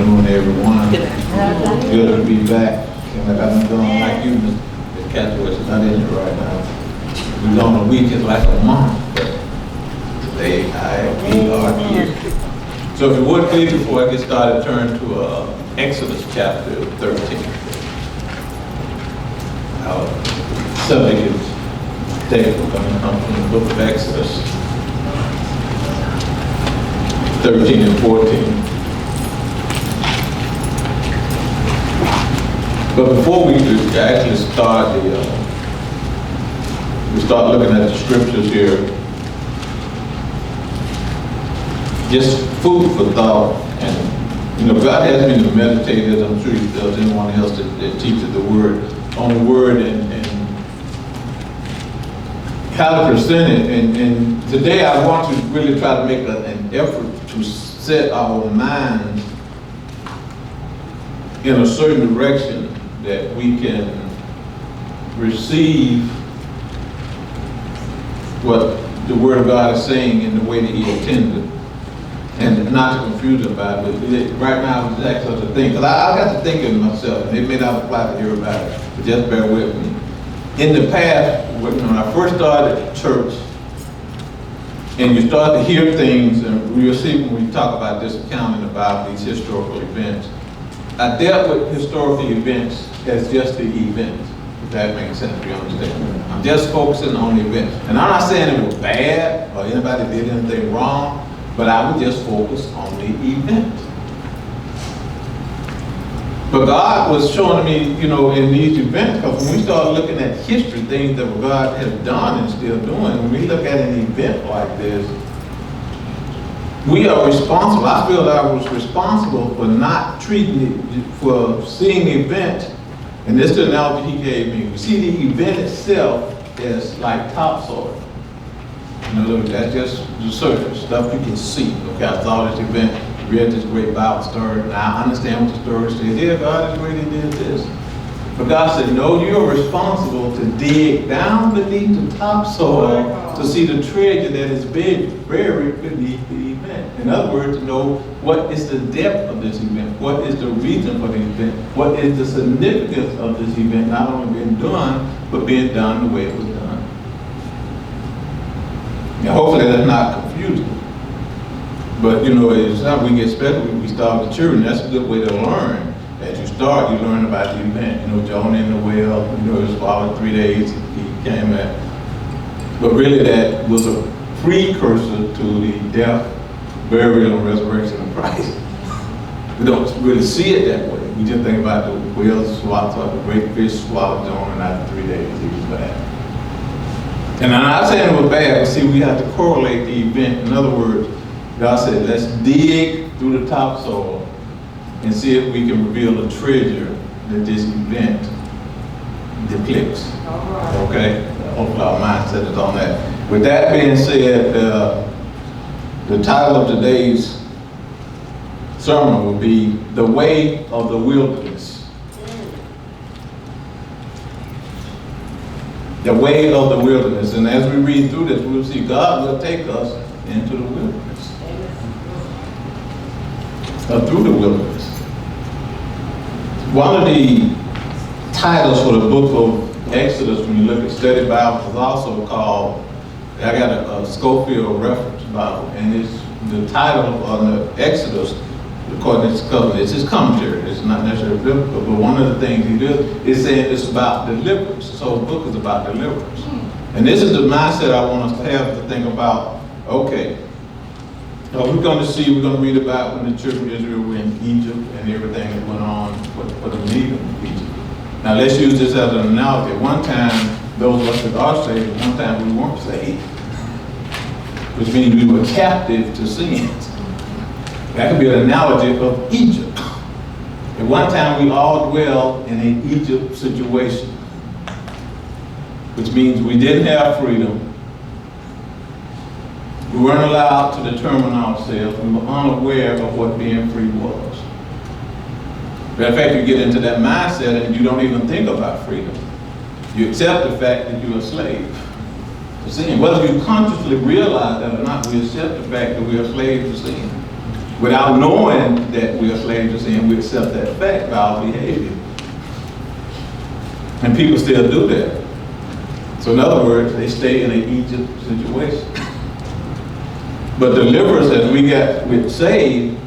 afternoon, everyone. Good to be back. And like I'm doing like you, Mr. Catchway, is not in here right now. We was on the weekend like a month, but today we are here. So if you would please, before I get started, turn to Exodus chapter 13. Our subject is today we're going to come from the book of Exodus 13 and 14. But before we actually start we start looking at the scriptures here, just food for thought. And God has me to meditate, as I'm sure He does anyone else that teaches the word, on the word and how to present it. And today I want to really try to make an effort to set our minds in a certain direction that we can receive what the Word of God is saying in the way that He intended, and not to confuse about it. But right now, it's actually a thing, because I got to thinking myself, and it may not apply to everybody, but just bear with me. In the past, when I first started church, and you start to hear things, and we'll see when we talk about this accounting about these historical events. I dealt with historical events as just the event, if that makes sense, you understand? I'm just focusing on the event. And I'm not saying it was bad or anybody did anything wrong, but I would just focus on the event. But God was showing me, in these events, because when we start looking at history, things that God has done and still doing, when we look at an event like this, we are responsible. I feel that I was responsible for not treating it, for seeing the event, and this is the analogy He gave me. We see the event itself as like topsoil. That's just the surface, stuff you can see. Okay, I saw this event, read this great Bible story, now I understand what the story says. Yeah, God is really did this. But God said, no, you're responsible to dig down beneath the topsoil to see the treasure that is buried beneath the event. In other words, to know what is the depth of this event, what is the reason for the event, what is the significance of this event, not only being done, but being done the way it was done. Now, hopefully that's not confusing. But it's how we get special when we start the children. That's a good way to learn. As you start, you learn about the event. Jonah in the well, it was swallowed 3 days, he came back. But really that was a precursor to the death, burial, and resurrection of Christ. We don't really see it that way. We just think about the whales swallowed, the great fish swallowed Jonah, and after 3 days he was back. And I'm not saying it was bad, but see, we have to correlate the event. In other words, God said, let's dig through the topsoil and see if we can reveal a treasure that this event depicts. Okay? Hopefully our mindset is on that. With that being said, the title of today's sermon will be The Way of the Wilderness. The way of the wilderness. And as we read through this, we'll see God will take us into the wilderness. Through the wilderness. One of the titles for the book of Exodus, when you look at study Bible, is also called, I got a Schofield Reference Bible, and it's the title on the Exodus, according to this covenant, it's his commentary. It's not necessarily biblical, but one of the things he does is saying it's about deliverance. This whole book is about deliverance. And this is the mindset I want us to have to think about, okay, we're going to read about when the children of Israel were in Egypt and everything that went on for the leaving of Egypt. Now let's use this as an analogy. At one time, those of us that are saved, at one time we weren't saved, which means we were captive to sin. That could be an analogy of Egypt. At one time we all dwelled in an Egypt situation, which means we didn't have freedom. We weren't allowed to determine ourselves. We were unaware of what being free was. Matter of fact, you get into that mindset and you don't even think about freedom. You accept the fact that you're a slave to sin. Whether you consciously realize that or not, we accept the fact that we're slaves to sin. without knowing that we are slaves to sin, we accept that fact by our behavior. And people still do that. So in other words, they stay in an Egypt situation. But deliverance, as we get saved,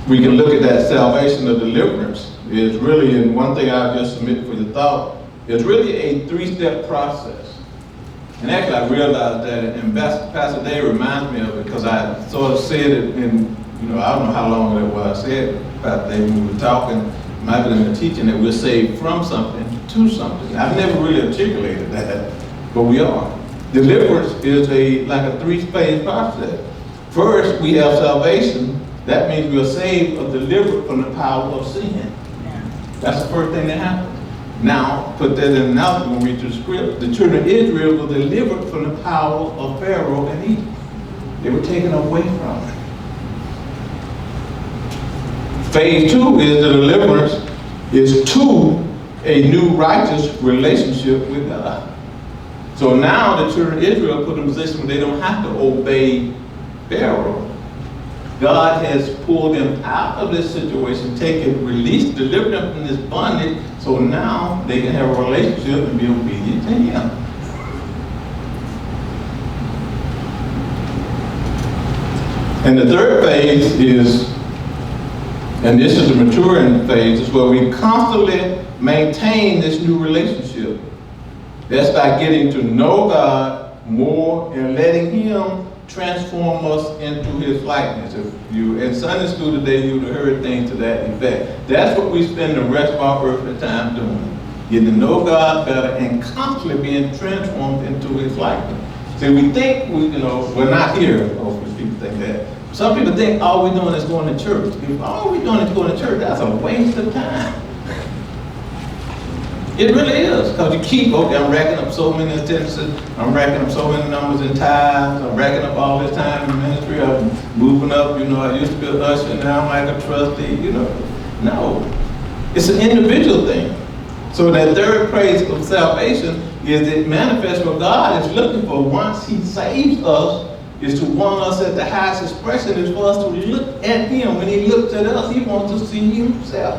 we can look at that salvation or deliverance is really, and one thing I'll just submit for your thought, it's really a 3-step process. And actually I realized that, and Pastor Dave reminds me of it because I sort of said it in, I don't know how long it was I said it, Pastor Dave, when we were talking, it might have been in the teaching, that we're saved from something to something. I've never really articulated that, but we are. Deliverance is like a 3-phase process. First, we have salvation. That means we are saved or delivered from the power of sin. That's the first thing that happens. Now, put that in another when we read the script. The children of Israel were delivered from the power of Pharaoh and Egypt. They were taken away from it. Phase 2 is the deliverance is to a new righteous relationship with God. So now the children of Israel put in a position where they don't have to obey Pharaoh. God has pulled them out of this situation, released, delivered them from this bondage, so now they can have a relationship and be obedient to Him. And the third phase is, and this is the maturing phase, is where we constantly maintain this new relationship. That's by getting to know God more and letting Him transform us into His likeness. If you in Sunday school today, you would have heard things to that effect. That's what we spend the rest of our earthly time doing. Getting to know God better and constantly being transformed into His likeness. See, we think we're not here. Hopefully people think that. Some people think all we're doing is going to church. If all we're doing is going to church, that's a waste of time. It really is, because you keep, I'm racking up so many attendances, I'm racking up so many numbers in tithes, I'm racking up all this time in ministry, I'm moving up, I used to be an usher, now I'm like a trustee, No, it's an individual thing. So that third phase of salvation is it manifests what God is looking for once He saves us, is to want us at the highest expression, is for us to look at Him. When He looks at us, He wants to see Himself.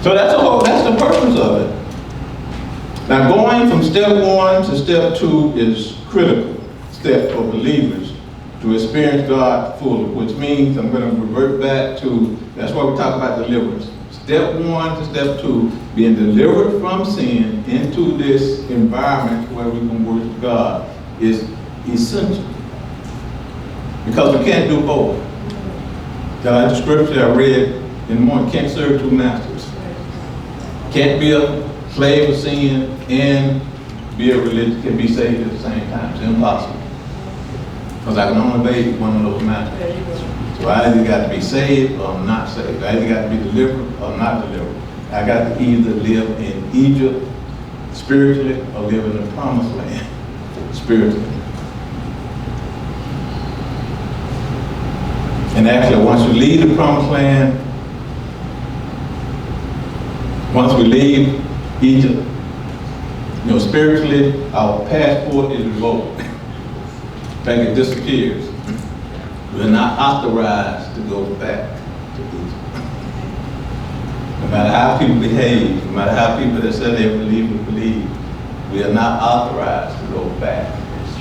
So that's the purpose of it. Now going from step 1 to step 2 is critical step for believers to experience God fully, which means I'm going to revert back to, that's why we talk about deliverance. Step 1 to step 2, being delivered from sin into this environment where we can worship God is essential. Because we can't do both. The scripture I read in the morning, can't serve 2 masters. Can't be a slave of sin and be a religion, can be saved at the same time. It's impossible. Because I can only obey one of those masters. So I either got to be saved or I'm not saved. I either got to be delivered or not delivered. I got to either live in Egypt spiritually or live in the promised land spiritually. And actually, once you leave the promised land, once we leave Egypt, spiritually, our passport is revoked. In fact, it disappears. We're not authorized to go back to Egypt. No matter how people behave, no matter how people that say they believe, we are not authorized to go back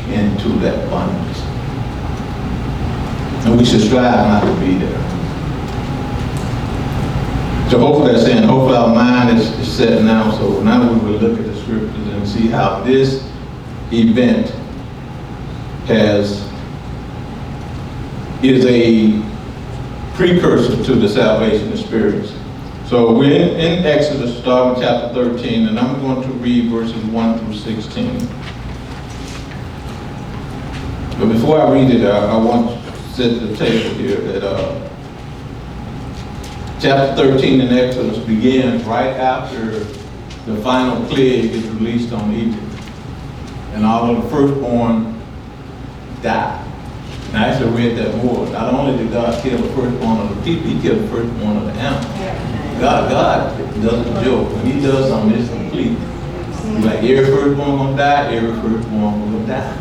into that bondage. And we should strive not to be there. So hopefully hopefully our mind is set now, so now we will look at the scriptures and see how this event is a precursor to the salvation experience. So we're in Exodus, starting chapter 13, and I'm going to read verses 1 through 16. But before I read it, I want to set the table here that chapter 13 in Exodus begins right after the final plague is released on Egypt. And all of the firstborn died. And I actually read that more. Not only did God kill the firstborn of the people, He killed the firstborn of the animals. God doesn't joke. When He does something, it's complete. Like every firstborn gonna die, every firstborn gonna die.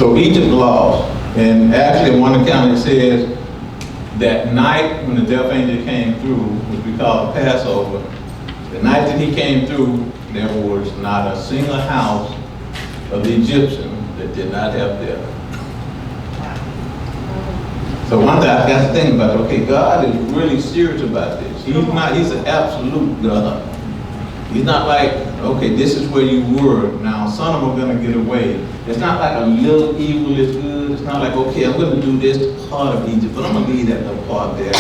So Egypt lost. And actually, in one account it says that night when the death angel came through, which we call Passover, the night that he came through, there was not a single house of the Egyptians that did not have death. So one day I got to think about, okay, God is really serious about this. He's an absolute God. He's not like, okay, this is where you were, now some of them are going to get away. It's not like a little evil is good. It's not like, okay, I'm going to do this part of Egypt, but I'm going to leave that little part there.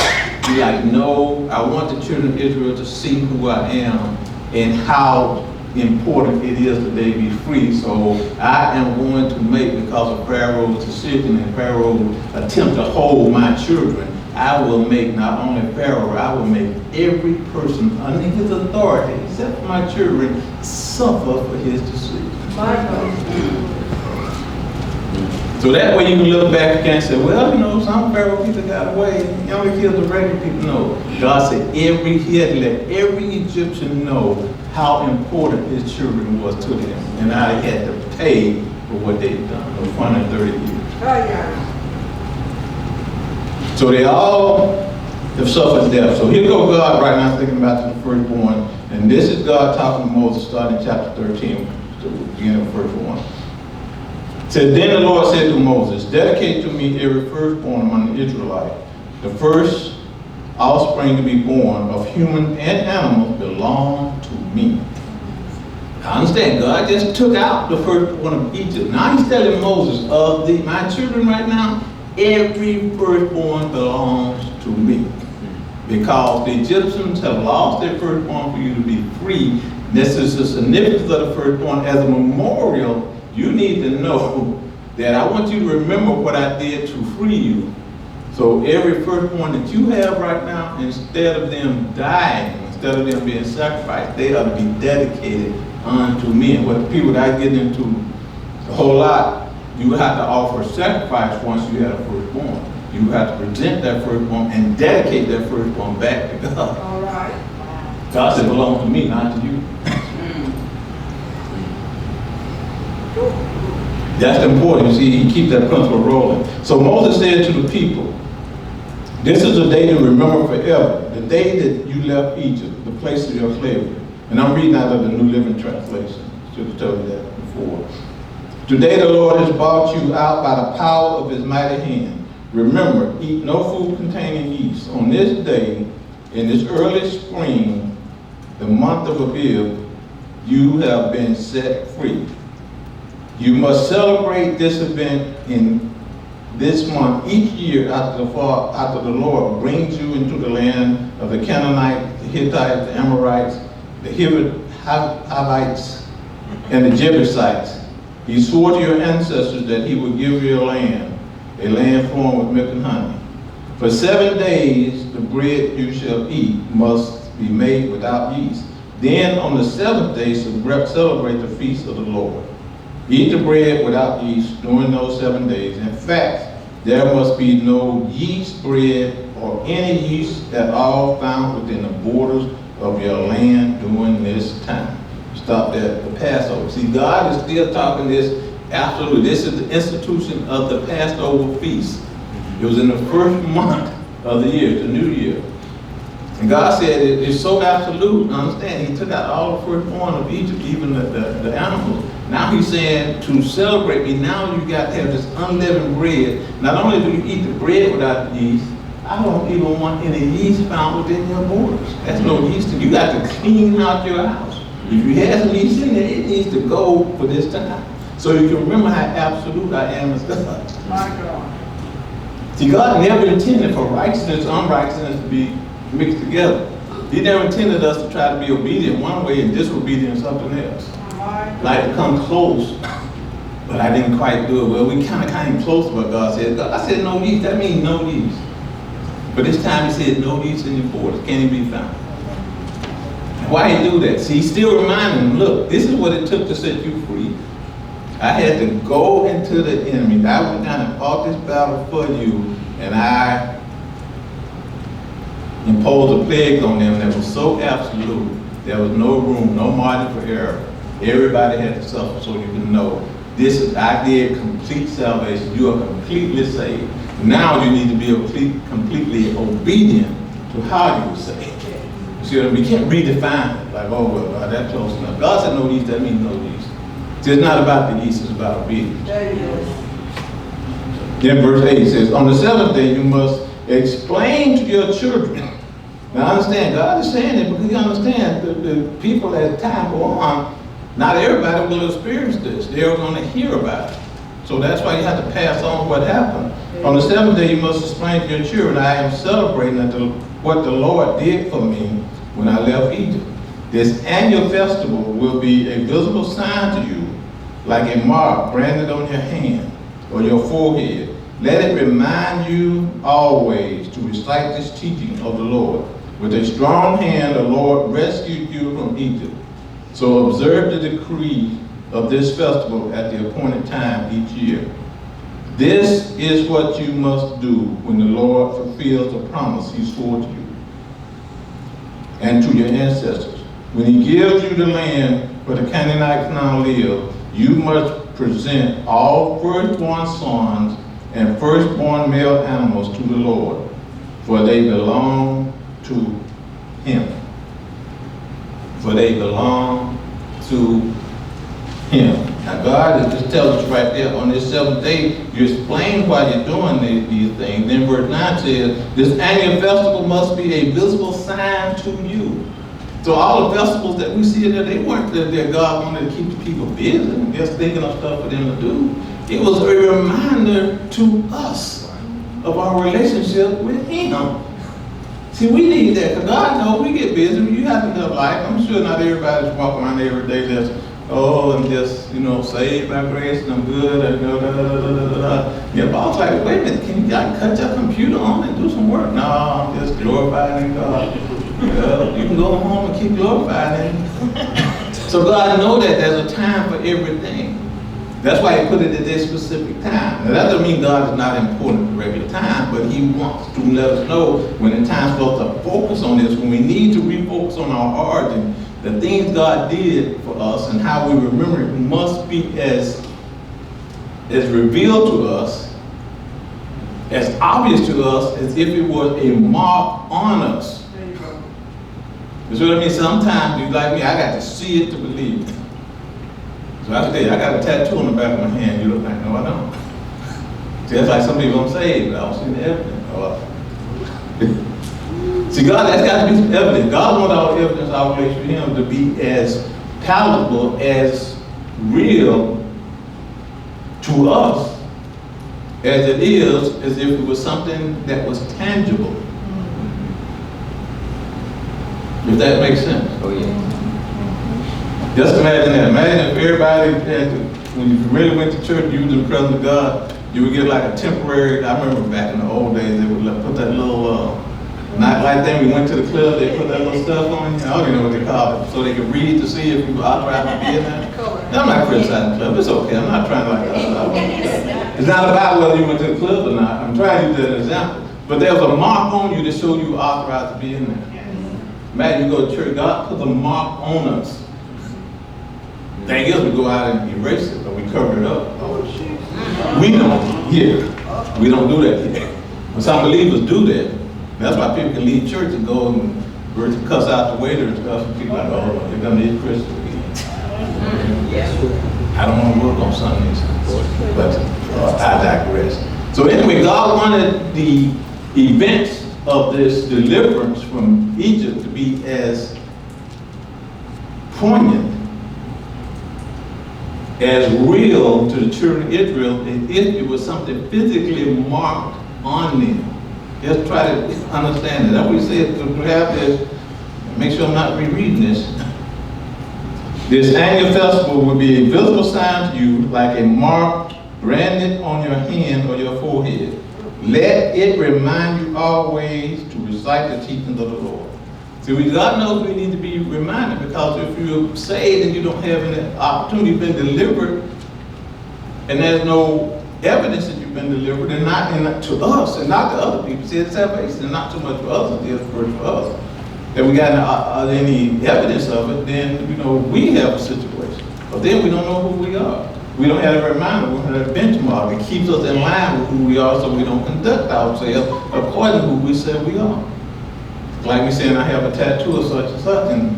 Be like, no, I want the children of Israel to see who I am and how important it is that they be free. So I am going to make, because of Pharaoh's decision and Pharaoh's attempt to hold my children, I will make not only Pharaoh, I will make every person under his authority, except for my children, suffer for his decision. So that way you can look back and say, well, you know, some Pharaoh people got away. He only killed the regular people. No. God said he had to let every Egyptian know how important his children was to them. And I had to pay for what they'd done for 130 years. Oh, yeah. So they all have suffered death. So here goes God right now thinking about the firstborn. And this is God talking to Moses starting in chapter 13, so beginning of verse 1. It said, then the Lord said to Moses, dedicate to me every firstborn among the Israelites. The first offspring to be born of human and animals belong to me. I understand, God just took out the firstborn of Egypt. Now he's telling Moses, of my children right now, every firstborn belongs to me. Because the Egyptians have lost their firstborn for you to be free. This is the significance of the firstborn. As a memorial, you need to know that I want you to remember what I did to free you. So every firstborn that you have right now, instead of them dying, instead of them being sacrificed, they are to be dedicated unto me. And what the people that I get into a whole lot, you have to offer sacrifice once you have a firstborn. You have to present that firstborn and dedicate that firstborn back to God. All right. God said, belongs to me, not to you. That's important. You see, he keeps that principle rolling. So Moses said to the people, this is a day to remember forever, the day that you left Egypt, the place of your slavery. And I'm reading out of the New Living Translation. Should have told you that before. Today the Lord has brought you out by the power of his mighty hand. Remember, eat no food containing yeast. On this day, in this early spring, the month of Abib, you have been set free. You must celebrate this event in this month each year after the Lord brings you into the land of the Canaanites, the Hittites, the Amorites, the Hivites, and the Jebusites. He swore to your ancestors that he would give you a land flowing with milk and honey. For 7 days the bread you shall eat must be made without yeast. Then on the 7th day celebrate the feast of the Lord. Eat the bread without yeast during those 7 days. In fact, there must be no yeast bread or any yeast at all found within the borders of your land during this time. Stop at the Passover. See, God is still talking this, absolutely. This is the institution of the Passover feast. It was in the first month of the year, the new year. And God said it's so absolute. Understand, he took out all the firstborn of Egypt, even the animals. Now he's saying to celebrate me, now you got to have this unleavened bread. Not only do you eat the bread without yeast, I don't even want any yeast found within your borders. That's no yeast. You got to clean out your house. If you have some yeast in there, it needs to go for this time. So you can remember how absolute I am as God. My God. See, God never intended for righteousness and unrighteousness to be mixed together. He never intended us to try to be obedient one way and disobedient something else. Like to come close, but I didn't quite do it. Well, we kind of came close to what God said. I said no yeast, that means no yeast. But this time he said no yeast in your borders, can't even be found. Why he do that? See, he's still reminding them, look, this is what it took to set you free. I had to go into the enemy. I went down and fought this battle for you, and I imposed a plague on them that was so absolute, there was no room, no margin for error. Everybody had to suffer, so you can know This is, I did complete salvation. You are completely saved. Now you need to be completely obedient to how you were saved. You see what I mean? We can't redefine it like, oh, well, that's close enough. God said no yeast, that means no yeast. See, it's not about the yeast, it's about obedience. Then verse 8 says, on the seventh day you must explain to your children. Now understand, God is saying it because you understand the people as time go on, not everybody will experience this. They're going to hear about it. So that's why you have to pass on what happened. On the seventh day you must explain to your children, I am celebrating what the Lord did for me when I left Egypt. This annual festival will be a visible sign to you, like a mark branded on your hand or your forehead. Let it remind you always to recite this teaching of the Lord. With a strong hand, the Lord rescued you from Egypt. So observe the decree of this festival at the appointed time each year. This is what you must do when the Lord fulfills the promise he swore to you and to your ancestors. When he gives you the land where the Canaanites now live, you must present all firstborn sons and firstborn male animals to the Lord, for they belong to him. For they belong to him. Now God is just telling us right there on this seventh day, you explain why you're doing these things. Then verse 9 says, this annual festival must be a visible sign to you. So all the festivals that we see there, they weren't that God wanted to keep the people busy, just thinking of stuff for them to do. It was a reminder to us of our relationship with him. See, we need that, because God knows we get busy. You have to live life. I'm sure not everybody's walking around every day just, oh, I'm just, saved by grace and I'm good. And Your boss like, wait a minute, can you cut your computer on and do some work? No, I'm just glorifying God. Well, you can go home and keep glorifying him. So God knows that there's a time for everything. That's why he put it at this specific time. Now that doesn't mean God is not important at the regular time, but he wants to let us know when the time's supposed to focus on this, when we need to refocus on our origin, the things God did for us and how we remember it must be as revealed to us, as obvious to us as if it was a mark on us. You see what I mean? Sometimes you like me, I got to see it to believe it. So I tell you, I got a tattoo on the back of my hand. You look like, no, I don't. See, that's like some people I'm saved, but I don't see the evidence. See, God, that's got to be some evidence. God wants our evidence, our relationship with him, to be as palatable, as real to us as it is as if it was something that was tangible. If that makes sense. Oh, yeah. Just imagine that. Imagine if everybody, when you really went to church, you was in the presence of God, you would get like a temporary, I remember back in the old days, they would put that little nightlight thing. We went to the club, they put that little stuff on you. I don't even know what they call it. So they could read to see if you were authorized to be in there. Now, I'm not criticizing the club. It's okay. I'm not trying to it's not about whether you went to the club or not. I'm trying to use that as an example. But there was a mark on you to show you were authorized to be in there. Imagine you go to church, God put a mark on us. Thing is, we go out and erase it, or we cover it up. We don't here. We don't do that here. But some believers do that. That's why people can leave church and go and cuss out the waiter and stuff. And people are like, oh, they're going to be Christians again. I don't want to work on Sundays, but I digress. So anyway, God wanted the events of this deliverance from Egypt to be as poignant, as real to the children of Israel as if it was something physically marked on them. Just try to understand it. That's what we said, to have this, make sure I'm not rereading this. This annual festival will be a visible sign to you, like a mark branded on your hand or your forehead. Let it remind you always to recite the teachings of the Lord. See, God knows we need to be reminded, because if you're saved and you don't have any opportunity, been delivered, and there's no evidence that you've been delivered, and not to us and not to other people. See, it's salvation, and not so much for us, it's for us. If we got any evidence of it, then we have a situation. But then we don't know who we are. We don't have a reminder, we don't have a benchmark. It keeps us in line with who we are so we don't conduct ourselves according to who we say we are. Like we saying, I have a tattoo of such and such, and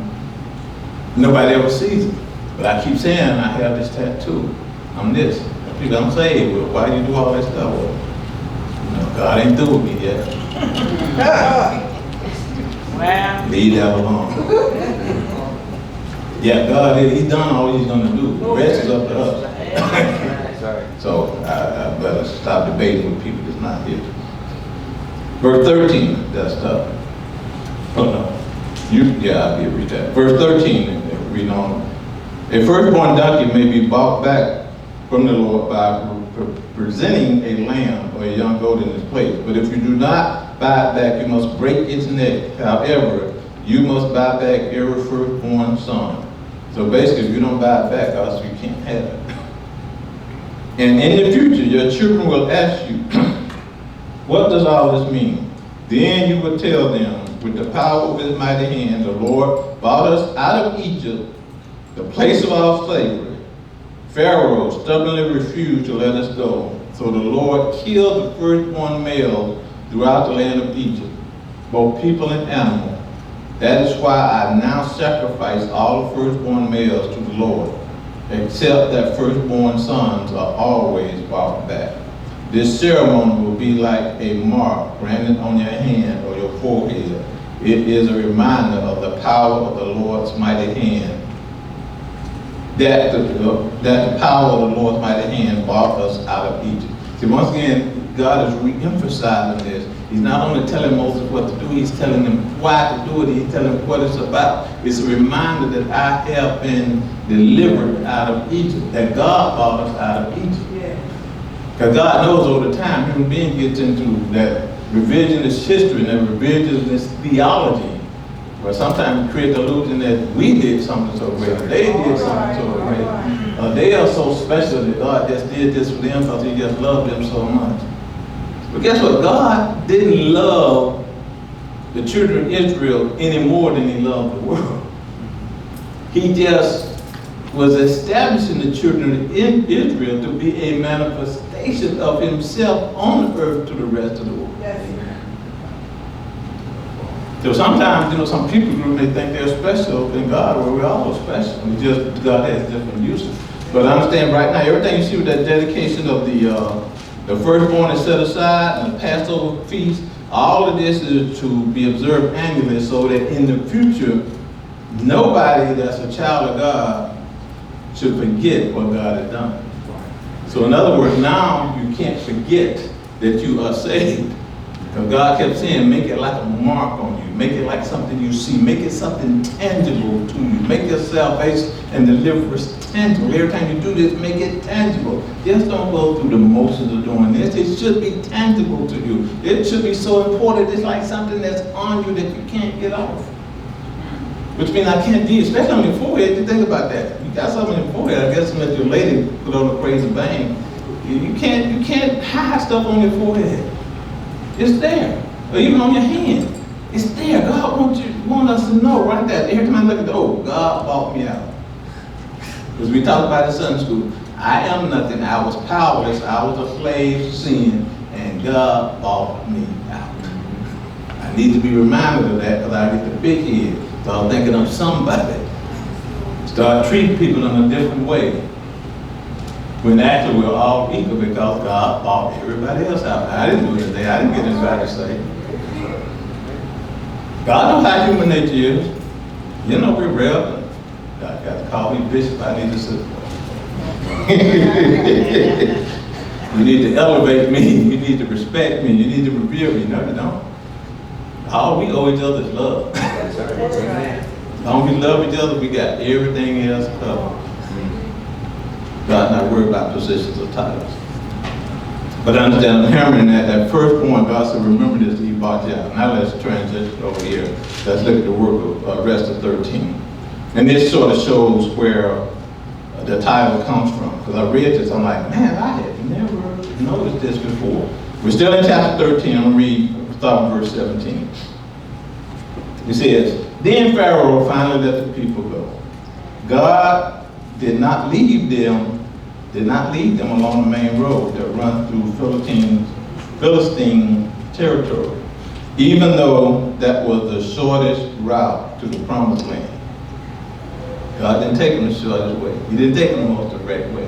nobody ever sees it. But I keep saying, I have this tattoo. I'm this. And people don't say, well, why do you do all that stuff? Well, you know, God ain't through with me yet. Wow. Leave that alone. Yeah, God, He's done all He's going to do. The rest is up to us. So I better stop debating with people that's not here. Verse 13, that's tough. Oh no, I'll be read that. Verse 13, read on. A firstborn donkey may be bought back from the Lord by presenting a lamb or a young goat in its place. But if you do not buy it back, you must break its neck. However, you must buy back every firstborn son. So basically, if you don't buy it back, else you can't have it. And in the future, your children will ask you, what does all this mean? Then you will tell them, with the power of His mighty hand, the Lord brought us out of Egypt, the place of our slavery. Pharaoh stubbornly refused to let us go. So the Lord killed the firstborn males throughout the land of Egypt, both people and animals. That is why I now sacrifice all the firstborn males to the Lord, except that firstborn sons are always brought back. This ceremony will be like a mark branded on your hand or your forehead. It is a reminder of the power of the Lord's mighty hand. That the power of the Lord's mighty hand brought us out of Egypt. See, once again, God is re-emphasizing this. He's not only telling Moses what to do, He's telling him why to do it. He's telling him what it's about. It's a reminder that I have been delivered out of Egypt, that God brought us out of Egypt. Because God knows over the time, human being gets into that revisionist history and that revisionist theology, where sometimes we create the illusion that we did something so great, they did something so great. They are so special that God just did this for them because He just loved them so much. But guess what? God didn't love the children of Israel any more than He loved the world. He just was establishing the children of Israel to be a manifestation of Himself on the earth to the rest of the world. Yes. So sometimes, some people may think they're special in God, where we're all special. God has different uses. But understand right now, everything you see with that dedication of the firstborn is set aside and the Passover feast, all of this is to be observed annually so that in the future, nobody that's a child of God should forget what God has done. So in other words, now you can't forget that you are saved. Because God kept saying, make it like a mark on you. Make it like something you see. Make it something tangible to you. Make your salvation and deliverance tangible. Every time you do this, make it tangible. Just don't go through the motions of doing this. It should be tangible to you. It should be so important. It's like something that's on you that you can't get off. Which means I can't do, especially on your forehead. You think about that. You got something on your forehead. I guess let your lady put on a crazy bang. You can't hide stuff on your forehead. It's there. Or even on your hand. It's there. God wants us to know right there. Every time I look at God bought me out. Because we talked about in Sunday school, I am nothing. I was powerless. I was a slave to sin. And God bought me out. I need to be reminded of that because I get the big head. Start thinking of somebody. Start treating people in a different way. When actually we're all equal because God bought everybody else out. I didn't do anything. I didn't get anybody saved. God knows how human nature is. We're real. God got to call me bishop. I need to sit. You need to elevate me. You need to respect me. You need to revere me. No, you don't. All we owe each other is love. As long as we love each other, we got everything else covered. God not worried about positions or titles. But understand, I'm hammering that first point, God said, remember this, He bought you out. Now let's transition over here. Let's look at the work of rest of 13. And this sort of shows where the title comes from. Because I read this, I'm like, man, I had never noticed this before. We're still in chapter 13. I'm going to read, start with verse 17. It says, then Pharaoh finally let the people go. God did not leave them did not lead them along the main road that runs through Philistine territory, even though that was the shortest route to the promised land. God didn't take them the shortest way. He didn't take them the most direct way.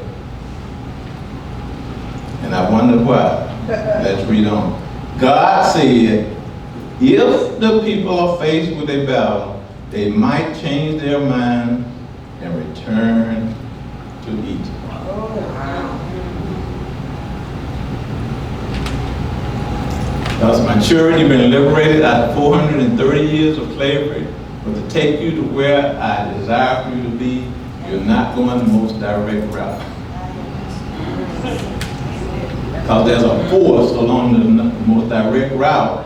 And I wonder why. Let's read on. God said, if the people are faced with a battle, they might change their mind and return to Egypt. Because maturity, you've been liberated out of 430 years of slavery, but to take you to where I desire for you to be, you're not going the most direct route. Because there's a force along the most direct route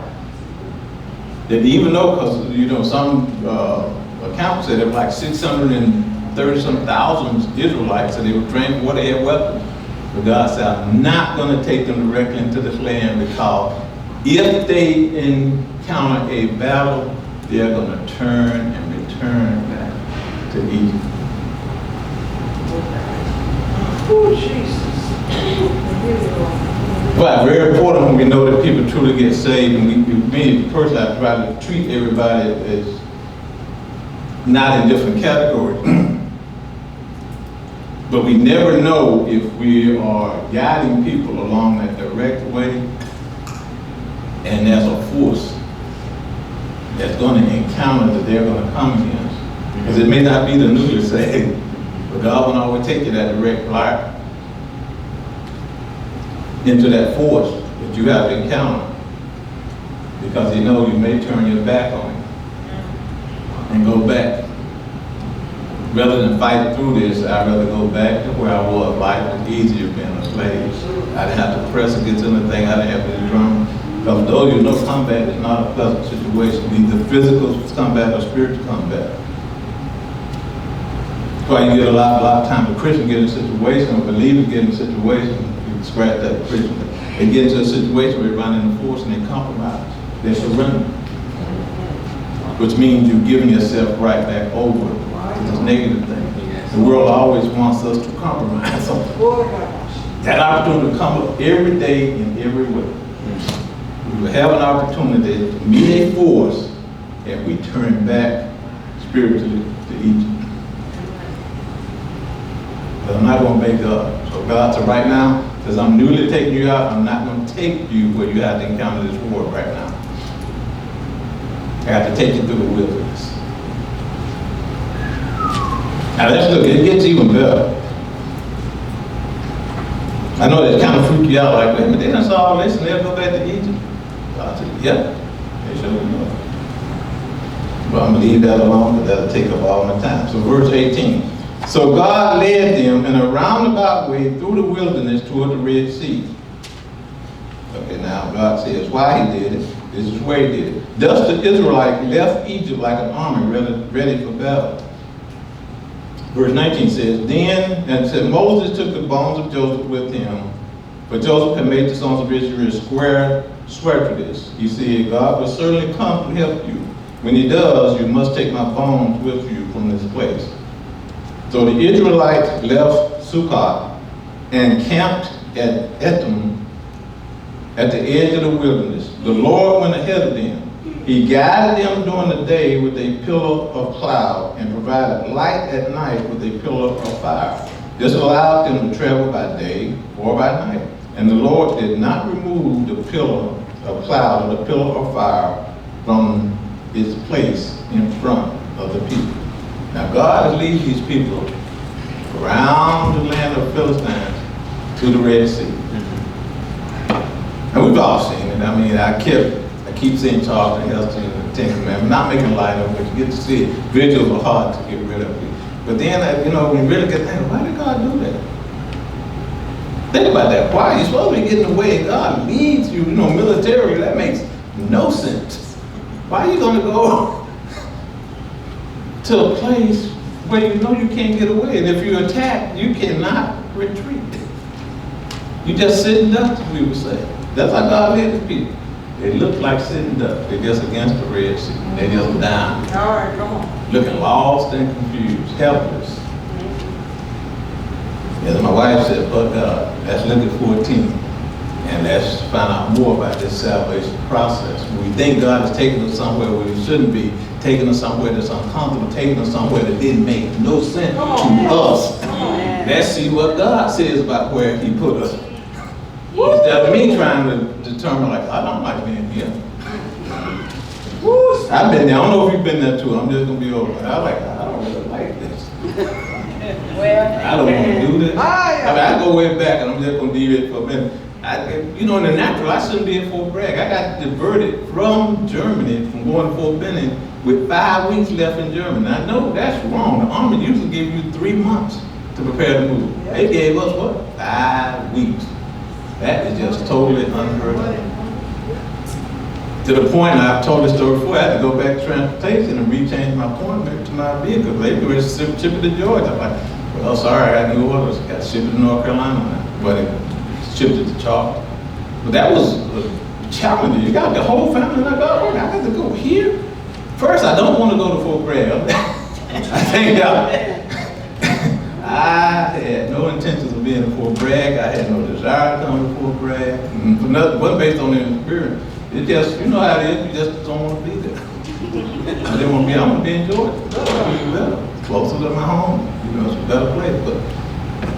that even though, because some accounts say there were like 630-some-thousand Israelites, and they were trained for what they had weapons. But God said, I'm not going to take them directly into this land, because if they encounter a battle, they're going to turn and return back to Egypt. Oh, Jesus. But very important when we know that people truly get saved, and me personally, I try to treat everybody as not in different categories. But we never know if we are guiding people along that direct way, and there's a force that's going to encounter that they're going to come against. Because it may not be the newly saved, but God will always take you that direct life into that force that you have to encounter, because you know you may turn your back on it and go back. Rather than fight through this, I'd rather go back to where I was. Life was easier being a slave. I didn't have to press against anything. I didn't have to drum. Because though you know combat is not a pleasant situation, either physical combat or spiritual combat. That's why you get a lot of times a Christian get in a situation, or believers get in a situation, scratch that Christian. They get into a situation where they run into force and they compromise. They surrender. Which means you're giving yourself right back over to this negative thing. The world always wants us to compromise something. That opportunity to come up every day in every way. We will have an opportunity to meet a force and we turn back spiritually to Egypt. But I'm not going to obey God. So God said right now, because I'm newly taking you out, I'm not going to take you where you have to encounter this war right now. I have to take you through the wilderness. Now let's look, it gets even better. I know that kind of freaked you out, like, wait a minute, they done saw all this and they'll go back to Egypt. God said, yeah, they sure will. But I'm going to leave that alone, but that'll take up all my time. So verse 18. So God led them in a roundabout way through the wilderness toward the Red Sea. Okay, now God says why he did it. This is where he did it. Thus the Israelites left Egypt like an army ready for battle. Verse 19 says, Moses took the bones of Joseph with him, for Joseph had made the sons of Israel swear to this. He said, God will certainly come to help you. When he does, you must take my bones with you from this place. So the Israelites left Sukkot and camped at Etham at the edge of the wilderness. The Lord went ahead of them. He guided them during the day with a pillar of cloud and provided light at night with a pillar of fire. This allowed them to travel by day or by night. And the Lord did not remove the pillar of cloud or the pillar of fire from its place in front of the people. Now God is leading these people around the land of Philistines to the Red Sea. And we've all seen it. I mean, I keep seeing Charles and Hester and the Ten Commandments, not making light of it, but you get to see it. Visuals are hard to get rid of it. But then, when you really get thinking, why did God do that? Think about that. Why? You're supposed to be getting away, and God leads you, militarily. That makes no sense. Why are you going to go to a place where you know you can't get away? And if you're attacked, you cannot retreat. You just sitting ducks, we would say. That's how God led the people. They look like sitting ducks. They're just against the Red Sea. They're just down. All right, come on. Looking lost and confused, helpless. As my wife said, but God, let's look at 14 and let's find out more about this salvation process. We think God is taking us somewhere where He shouldn't be, taking us somewhere that's uncomfortable, taking us somewhere that didn't make no sense to us. Let's see what God says about where He put us. Instead of me trying to determine, like, I don't like being here. I've been there. I don't know if you've been there too. I'm just going to be over. I don't really like this. I don't want to do this. I go way back, and I'm just going to leave it for a minute. In the natural, I shouldn't be at Fort Bragg. I got diverted from Germany, from going to Fort Benning, with 5 weeks left in Germany. I know that's wrong. The Army usually gives you 3 months to prepare to move. They gave us, what, 5 weeks. That is just totally unheard of. To the point, I've told this story before, I had to go back to transportation and rechange my appointment to my vehicle. They were ready to ship it to Georgia. I'm like, well, sorry, I got new orders. Got shipped to North Carolina now. But it shipped it to Charleston. But that was challenging. You got the whole family, and I got to go here. First, I don't want to go to Fort Bragg. I think I had no intentions of being in Fort Bragg. I had no desire to come to Fort Bragg. It wasn't based on any experience. It just, you know how it is, you just don't want to be there. I didn't want to be, I want to be in Georgia. Better, closer to my home. It's a better place. But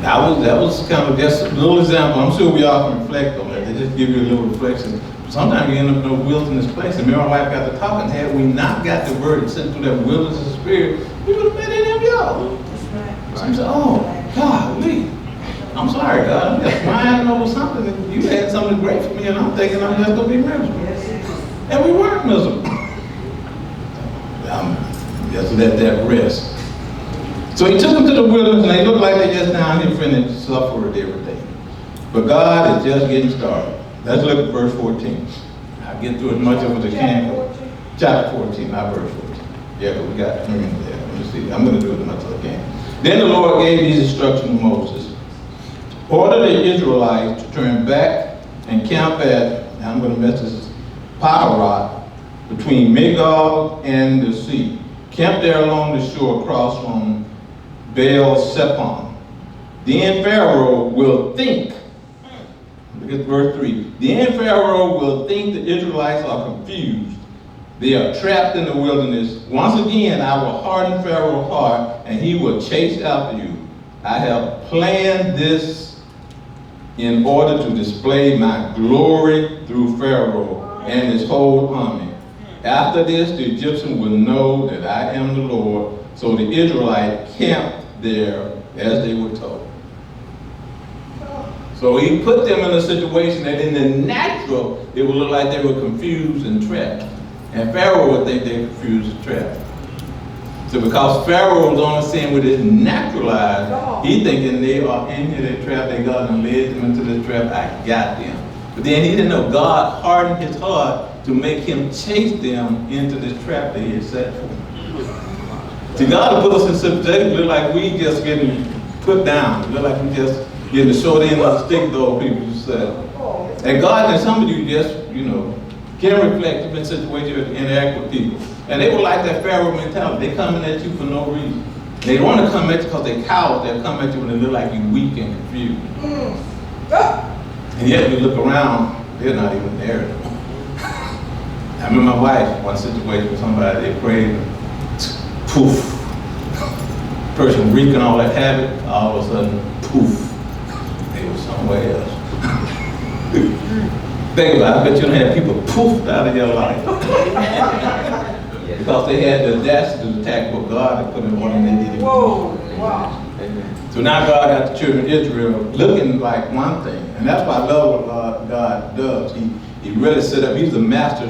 that was kind of just a little example. I'm sure we all can reflect on that. They just give you a little reflection. Sometimes you end up in a wilderness place. And me and my wife got to talking. Had we not got the word and sent through that wilderness of spirit, we would have been in them y'all. That's right. So I said, oh, golly. I'm sorry, God. I'm just crying over something. And you had something great for me, and I'm thinking I'm just going to be miserable. And we weren't miserable. Just let that rest. So He took them to the wilderness, and they looked like they just down here finished suffering every day. But God is just getting started. Let's look at verse 14. I'll get through as much of it as I can. Chapter 14, not verse 14. Yeah, but we got 3 in there. Let me see. I'm going to do it as much as I can. Then the Lord gave these instructions to Moses. Order the Israelites to turn back and camp at, now I'm going to mess this, Potirot, between Migdol and the sea. Camp there along the shore across from Baal-Zephon. Then Pharaoh will think, look at verse 3. Then Pharaoh will think the Israelites are confused. They are trapped in the wilderness. Once again, I will harden Pharaoh's heart, and he will chase after you. I have planned this in order to display my glory through Pharaoh and his whole army. After this, the Egyptians will know that I am the Lord. So the Israelites camped there as they were told. So He put them in a situation that in the natural, it would look like they were confused and trapped. And Pharaoh would think they were confused and trapped. So because Pharaoh was only seeing with his natural eyes, he thinking they are in here, they're trapped, they got and led them into the trap, I got them. But then he didn't know God hardened his heart to make him chase them into this trap that He had set for them. See, God will put us in situations look like we just getting put down. Look like we just getting the short end of the stick, though, people just said. And God, and some of you just, can reflect. You've been situated to interact with people. And they were like that Pharaoh mentality. They coming at you for no reason. They don't want to come at you because they're cowards. They'll come at you when they look like you're weak and confused. And yet you look around, they're not even there anymore. I remember my wife, one situation with somebody, they prayed, and poof. Person wreaking all that havoc, all of a sudden, poof. They were somewhere else. Think about it, I bet you don't have people poofed out of your life. Because they had the audacity to attack what God had put in order and they did it. Whoa, wow. So now God got the children of Israel looking like one thing. And that's why I love what God does. He really set up, he's a master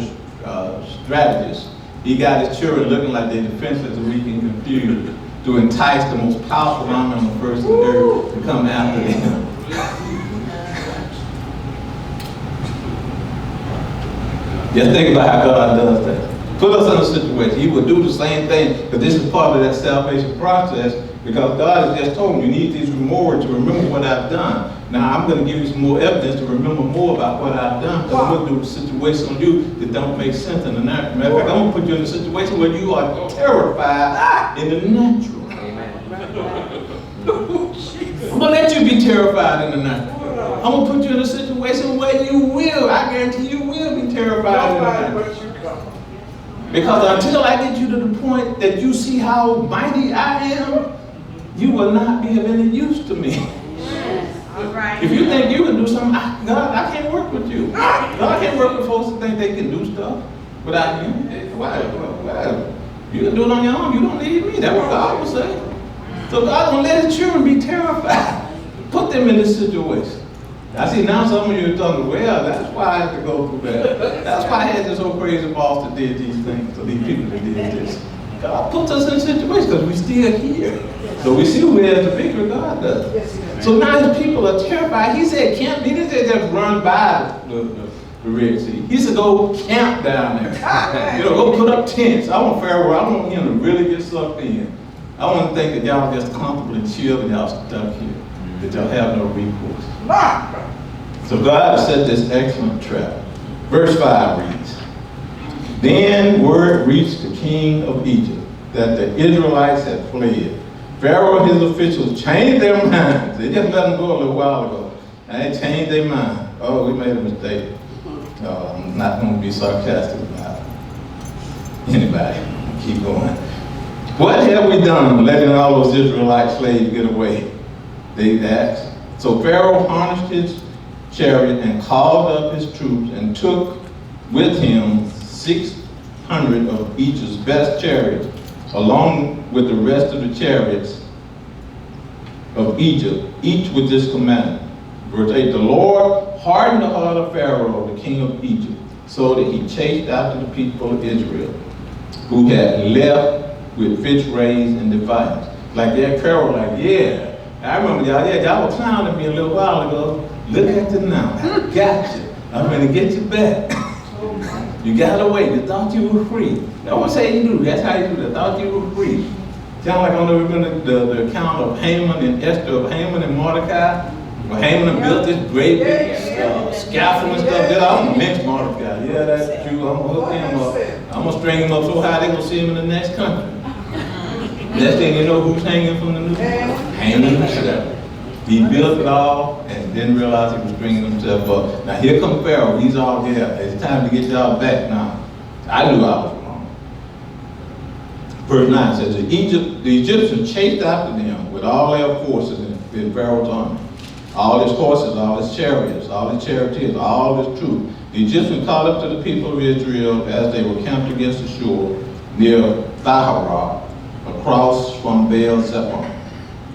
strategist. He got his children looking like they're defenseless, weak, and confused to entice the most powerful army on the first and third to come after them. Just think about how God does that. Put us in a situation. He will do the same thing, because this is part of that salvation process, because God has just told me, you need these rewards to remember what I've done. Now, I'm going to give you some more evidence to remember more about what I've done, because I'm going to do a situation on you that don't make sense in the natural. Matter of fact, I'm going to put you in a situation where you are terrified in the natural. I'm gonna let you be terrified in the night. I'm gonna put you in a situation where you will, I guarantee you will be terrified in the night. Because until I get you to the point that you see how mighty I am, you will not be of any use to me. Right. If you think you can do something, God, I can't work with you. God can't work with folks that think they can do stuff without you. Why? You can do it on your own. You don't need me. That's what God will say. So God don't let his children be terrified. Put them in this situation. I see now some of you are talking, well, that's why I had to go through that. That's why I had this old crazy boss that did these things, or these people that did this. God puts us in situations because we're still here. So we see who has the victory, God does. So now his people are terrified. He said, camp, he didn't say just run by the Red Sea. He said, go camp down there. Go put up tents. I want Pharaoh, I want him to really get sucked in. I want to think that y'all just comfortable and chill and y'all stuck here. That y'all have no recourse. So God set this excellent trap. Verse 5 reads, then word reached the king of Egypt that the Israelites had fled. Pharaoh and his officials changed their minds. They just let them go a little while ago. And they changed their mind. Oh, we made a mistake. I'm not going to be sarcastic about it. Anybody, keep going. What have we done letting all those Israelite slaves get away? They asked. So Pharaoh harnessed his chariot and called up his troops and took with him 600 of Egypt's best chariots, along with the rest of the chariots of Egypt, each with this commandment. Verse 8, the Lord hardened the heart of Pharaoh, the king of Egypt, so that he chased after the people of Israel, who had left with fish raised in defiance. Like that Pharaoh, like, yeah, I remember y'all were clowning me a little while ago. Look at you now. I got you. I'm going to get you back. You got away. You thought you were free. I won't say you do. That's how you do that. Thought you were free. Sound like I don't remember the account of Haman and Esther, of Haman and Mordecai. Well, Haman built this great big scaffold and stuff. I don't mention Mordecai. Yeah, that's true. I'm going to hook him up. I'm going to string him up so high they're going to see him in the next country. Next thing you know, who's hanging from the news? Haman himself. He built it all and didn't realize he was stringing himself up. Now here comes Pharaoh. He's all there. It's time to get y'all back now. I knew I was wrong. Verse 9 says, the Egyptians chased after them with all their forces in Pharaoh's army. All his horses, all his chariots, all his charioteers, all his troops. The Egyptians caught up to the people of Israel as they were camped against the shore near Thaharah, across from Baal-Zephon.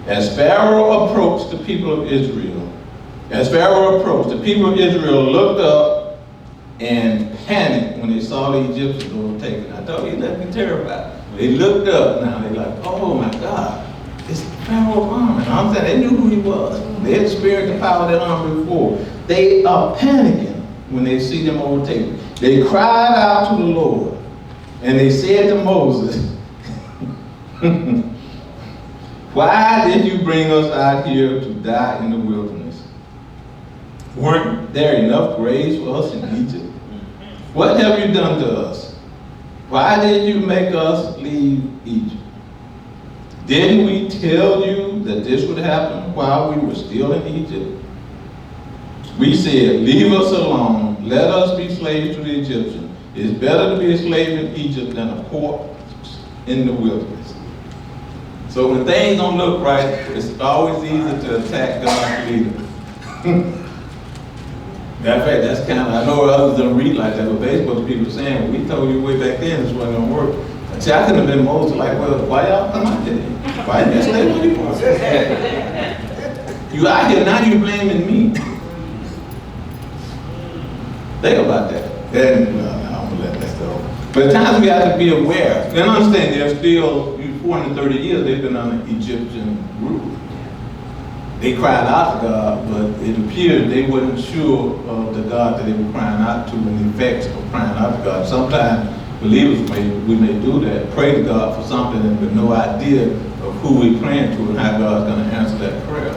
As Pharaoh approached the people of Israel, the people of Israel looked up and panicked when they saw the Egyptians overtaken. I told you, he left me terrified. They looked up now, they're like, oh my God, it's Pharaoh's army. I'm saying, they knew who he was. They had experienced the power of that army before. They are panicking when they see them overtaken. They cried out to the Lord, and they said to Moses, why did you bring us out here to die in the wilderness? Weren't there enough graves for us in Egypt? What have you done to us? Why did you make us leave Egypt? Didn't we tell you that this would happen while we were still in Egypt? We said, leave us alone. Let us be slaves to the Egyptians. It's better to be a slave in Egypt than a corpse in the wilderness. So when things don't look right, it's always easy to attack God's leader. Matter of fact, that's kind of, I know others don't read like that, but basically people are saying, well, we told you way back then this wasn't going to work. See, I could have been Moses like, well, why y'all come out there? Why didn't you stay with you? You out here, now you blaming me. Think about that. Then, well, I'm going to let that go. But at times we have to be aware. And understand they're still, 430 years they've been under Egyptian rule. They cried out to God, but it appeared they wasn't sure of the God that they were crying out to and the effects of crying out to God. Sometimes believers we may do that, pray to God for something with no idea of who we're praying to and how God's going to answer that prayer.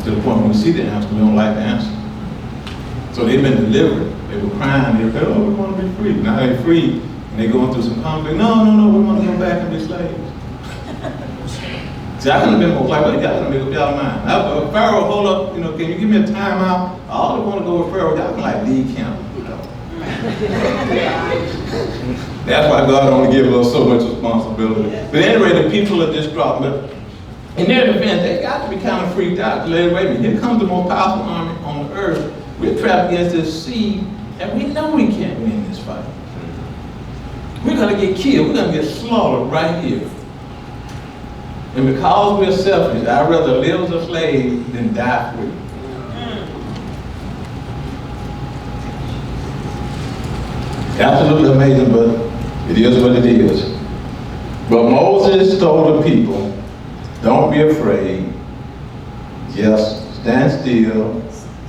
To the point when we see the answer, we don't like the answer. So they've been delivered. They were crying, they were, oh, we want to be free. Now they're free, and they're going through some conflict. No, we want to go back and be slaves. See, I could have been more like, well, y'all gotta make up y'all mind. Pharaoh, hold up, can you give me a timeout? All they want to go with Pharaoh, y'all can like lead camp. That's why God only gives us so much responsibility. But anyway, the people are distraught. But in their defense, they got to be kind of freaked out. Wait a minute, here comes the most powerful army on the earth. We're trapped against this sea, and we know we can't win this fight. We're going to get killed. We're going to get slaughtered right here. And because we're selfish, I'd rather live as a slave than die free. Absolutely amazing, but it is what it is. But Moses told the people, don't be afraid. Just stand still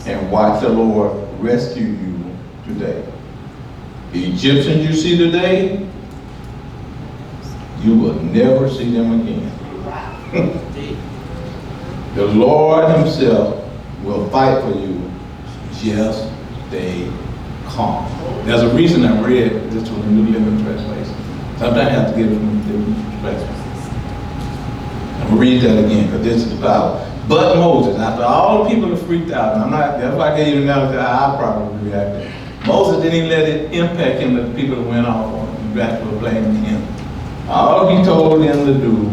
and watch the Lord rescue you today. The Egyptians you see today, you will never see them again. The Lord himself will fight for you. Just stay calm. There's a reason I read this from the New Living Translation. Sometimes I have to get it from the New Living Translation. I'm going to read that again because this is about. But Moses, after all the people are freaked out, and that's why I gave you an analogy how I probably reacted. Moses didn't even let it impact him that the people that went off on him. Back were blaming him. All he told them to do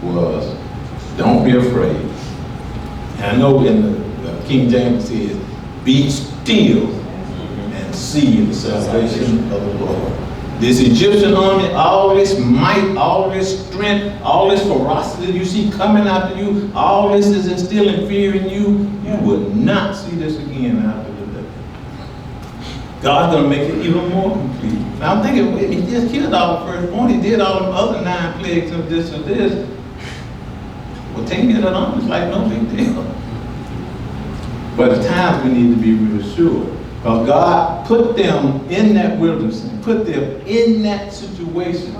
was, don't be afraid. And I know in the King James it says, be still and see the salvation of the Lord. This Egyptian army, all this might, all this strength, all this ferocity you see coming after you, all this is instilling fear in you, you will not see this again after the day. God's going to make it even more complete. Now I'm thinking, wait, he just killed all the firstborn, he did all the other 9 plagues of this or this. Well, taking it on is like no big deal. But at times we need to be reassured. Because God put them in that wilderness, put them in that situation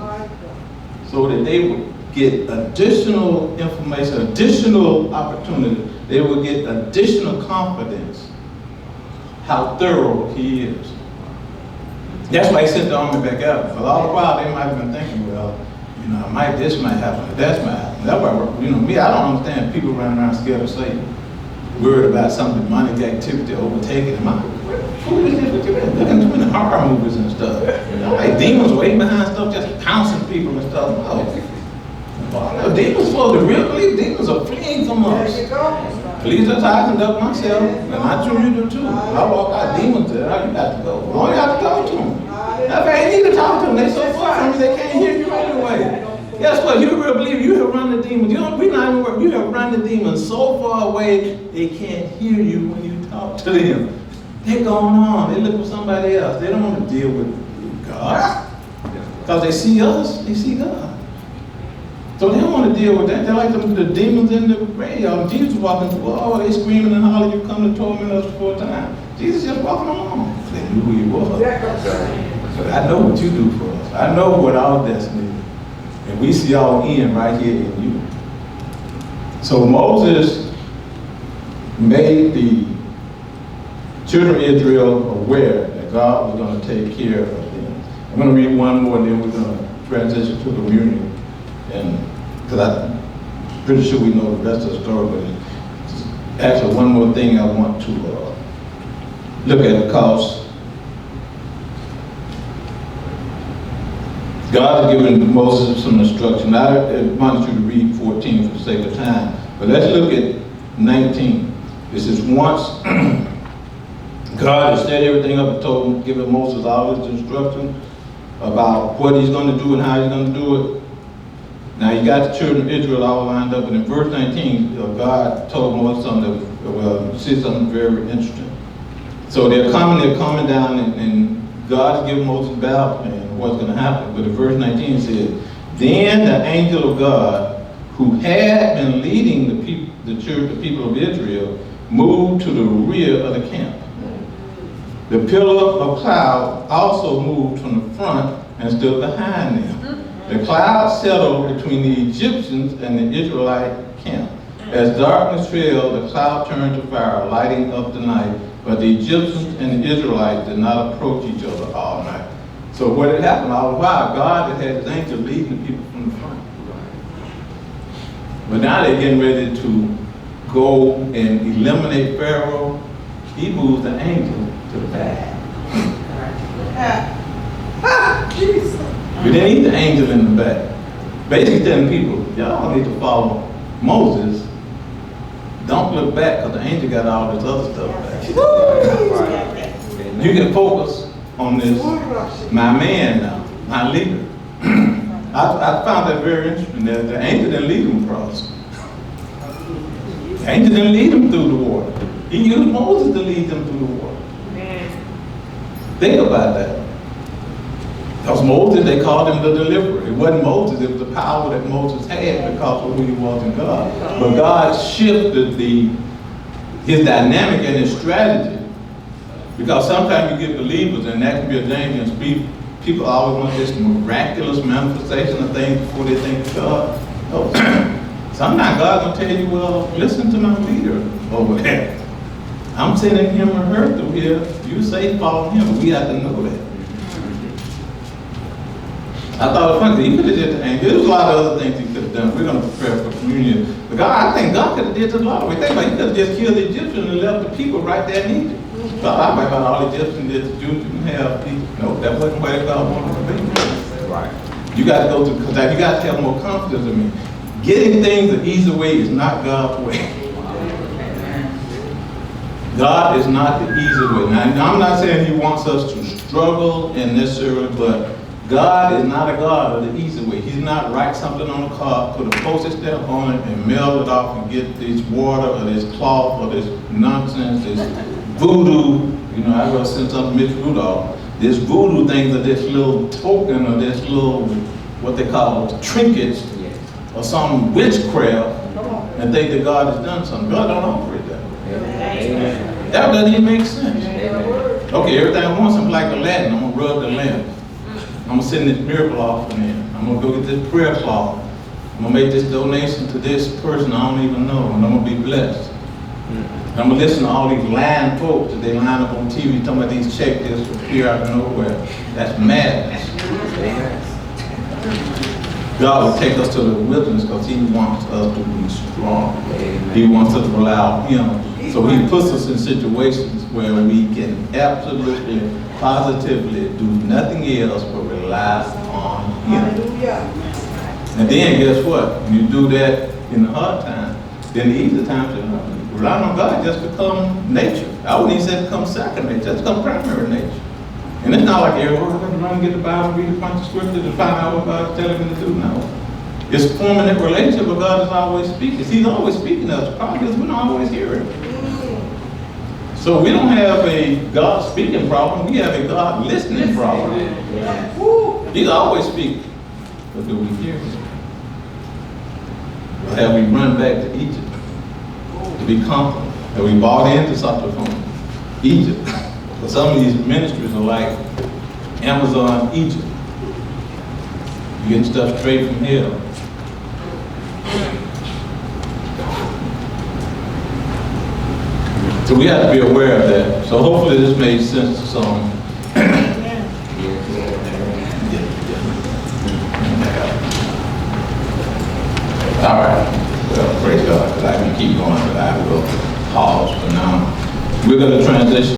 so that they would get additional information, additional opportunity. They would get additional confidence how thorough he is. That's why he sent the army back out. For all the while they might have been thinking, well, this might happen, that might happen. That's why, me, I don't understand people running around scared of Satan, worried about some demonic activity overtaking them. Who is this? Looking too many horror movies and stuff. Like demons waiting behind stuff, just pouncing people and stuff. No, demons supposed to really believe demons are fleeing from us. Please, that's how I conduct myself, and I'm sure you do too. I walk out demons there, you got to go. All you have to talk to them. That's why you need to talk to them. They're so far from you, they can't hear you anyway. Guess what? You really believe you have run the demons. You have run the demons so far away they can't hear you when you talk to them. They're going on. They look for somebody else. They don't want to deal with God. Because they see us, they see God. So they don't want to deal with that. They're like the demons in the graveyard. Jesus walking through, oh, they screaming and hollering, you come to torment us for a time. Jesus just walking along. They knew who he was. But I know what you do for us. I know what our destiny is. And we see our end right here in you. So Moses made the children of Israel aware that God was going to take care of them. I'm going to read one more, and then we're going to transition to communion. And because I'm pretty sure we know the rest of the story, but actually one more thing I want to look at, because God has given Moses some instruction. I want you to read 14 for the sake of time, but let's look at 19. This is once God has set everything up and told him, given Moses all his instructions about what he's going to do and how he's going to do it. Now you got the children of Israel all lined up, and in verse 19, God told Moses something that, see something very interesting. So they're coming down, and God has given Moses a battle plan of what's going to happen. But in verse 19 it says, then the angel of God, who had been leading the people of Israel, moved to the rear of the camp. The pillar of cloud also moved from the front and stood behind them. The cloud settled between the Egyptians and the Israelite camp. As darkness fell, the cloud turned to fire, lighting up the night. But the Egyptians and the Israelites did not approach each other all night. So what had happened all the while, God had his angel leading the people from the front. But now they're getting ready to go and eliminate Pharaoh. He moves the angel to the back. Jesus. We didn't need the angel in the back. Basically telling people, y'all need to follow Moses. Don't look back, because the angel got all this other stuff back. You can focus on this, my man now, my leader. I found that very interesting. That the angel didn't lead him across. The angel didn't lead him through the water. He used Moses to lead them through the water. Think about that. Because Moses, they called him the deliverer. It wasn't Moses, it was the power that Moses had because of who he was in God. But God shifted his dynamic and his strategy. Because sometimes you get believers, and that can be a dangerous speed. People always want this miraculous manifestation of things before they think of God. No. Sometimes God's going to tell you, well, listen to my leader over there. I'm sending him or her through here. You say follow him. We have to know that. I thought it was funny. He could have did the angel. There's a lot of other things he could have done. We're going to prepare for communion. But God, I think God could have did this a lot of ways. Think about it. He could have just killed the Egyptians and left the people right there in Egypt. God, I think about all the Egyptians that the Jews didn't have people. No, that wasn't where God wanted to be. Right. You got to go to, because you got to have more confidence in me. Getting things the easy way is not God's way. God is not the easy way. Now, I'm not saying he wants us to struggle and necessarily, but God is not a God of the easy way. He's not write something on a card, put a postage stamp on it, and mail it off and get this water or this cloth or this nonsense, this voodoo. You know, I was send something to Mitch Rudolph. This voodoo thing or this little token or this little, what they call trinkets or some witchcraft and think that God has done something. God don't operate that way. That doesn't even make sense. Okay, everything I want something like Aladdin, I'm gonna rub the lamp. I'm gonna send this miracle offering in. I'm gonna go get this prayer cloth. I'm gonna make this donation to this person I don't even know, and I'm gonna be blessed. And I'm gonna listen to all these lying folks that they line up on TV talking about these check this appear out of nowhere. That's madness. God will take us to the wilderness because he wants us to be strong. He wants us to rely on him. So he puts us in situations where we can absolutely, positively do nothing else but rely on him. And then guess what? When you do that in the hard time, then the easy times, relying on God just become nature. I wouldn't even say become second nature, just become primary nature. And it's not like everyone has to run and get the Bible, read a bunch of scriptures to find out what God's telling me to do now. It's forming that relationship, but God is always speaking. He's always speaking to us, probably because we don't always hear it. So we don't have a God speaking problem, we have a God listening problem. He's always speaking. But do we hear him? Or have we run back to Egypt to be comfortable? Have we bought into something from Egypt? But some of these ministries are like Amazon Egypt. You're getting stuff straight from hell. So we have to be aware of that. So hopefully this made sense to some. All right. Well, praise God, because I can keep going, but I will pause for now. We're going to transition.